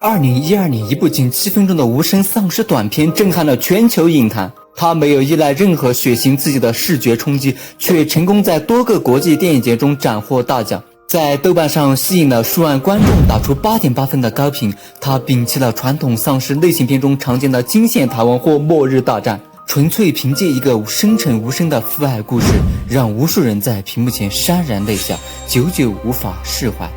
2012年，一部仅7分钟的无声丧尸短片震撼了全球影坛。它没有依赖任何血腥刺激的视觉冲击，却成功在多个国际电影节中斩获大奖。在豆瓣上吸引了数万观众，打出8.8分的高评。它摒弃了传统丧尸类型片中常见的惊险逃亡或末日大战，纯粹凭借一个深沉无声的父爱故事，让无数人在屏幕前潸然泪下，久久无法释怀。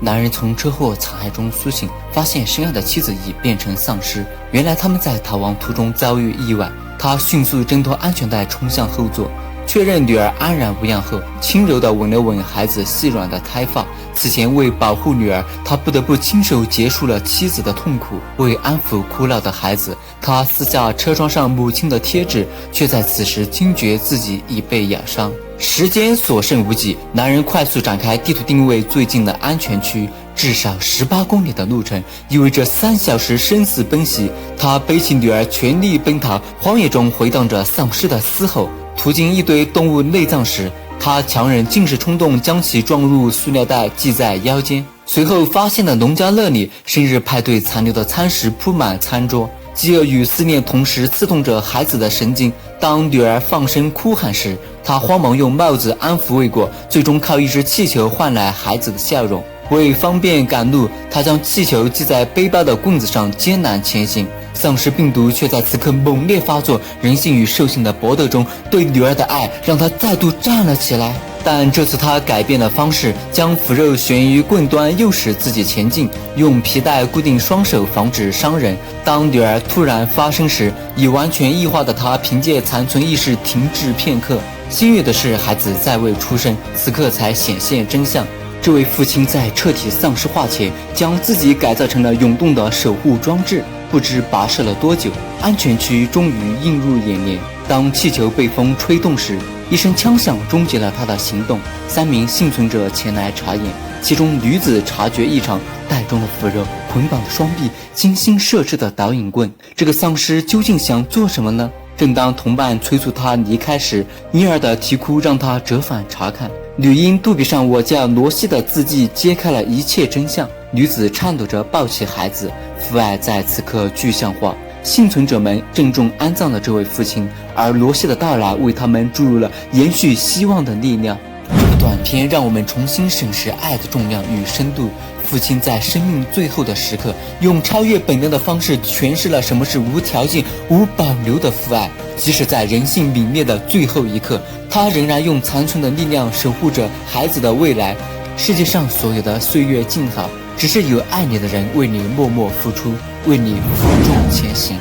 男人从车祸残骸中苏醒，发现深爱的妻子已变成丧尸。原来他们在逃亡途中遭遇意外，他迅速挣脱安全带冲向后座，确认女儿安然无恙后，轻柔地吻了吻孩子细软的胎发。此前为保护女儿，他不得不亲手结束了妻子的痛苦。为安抚哭闹的孩子，他撕下车窗上母亲的贴纸，却在此时惊觉自己已被咬伤。时间所剩无几，男人快速展开地图定位最近的安全区，至少18公里的路程，意味着3小时生死奔袭。他背起女儿全力奔逃，荒野中回荡着丧尸的嘶吼。途经一堆动物内脏时，他强忍进食冲动，将其装入塑料袋系在腰间。随后发现了农家乐里生日派对残留的餐食铺满餐桌，饥饿与思念同时刺痛着孩子的神经。当女儿放声哭喊时，他慌忙用帽子安抚未果，最终靠一只气球换来孩子的笑容。为方便赶路，他将气球系在背包的棍子上，艰难前行。丧尸病毒却在此刻猛烈发作，人性与兽性的搏斗中，对女儿的爱让他再度站了起来。但这次他改变了方式，将腐肉悬于棍端，诱使自己前进，用皮带固定双手，防止伤人。当女儿突然发声时，已完全异化的他凭借残存意识停滞片刻。幸运的是，孩子在未出生，此刻才显现真相。这位父亲在彻底丧尸化前，将自己改造成了涌动的守护装置。不知跋涉了多久，安全区终于映入眼帘。当气球被风吹动时，一声枪响终结了他的行动。3名幸存者前来查验，其中女子察觉异常，袋中的腐肉、捆绑的双臂、精心设置的导引棍，这个丧尸究竟想做什么呢？正当同伴催促他离开时，婴儿的啼哭让他折返查看。女婴肚皮上我叫罗西的字迹揭开了一切真相。女子颤抖着抱起孩子，父爱在此刻具象化。幸存者们郑重安葬了这位父亲，而罗西的到来为他们注入了延续希望的力量。这部短片让我们重新审视爱的重量与深度。父亲在生命最后的时刻，用超越本能的方式诠释了什么是无条件、无保留的父爱。即使在人性泯灭的最后一刻，他仍然用残存的力量守护着孩子的未来。世界上所有的岁月静好，只是有爱你的人为你默默付出，为你负重前行。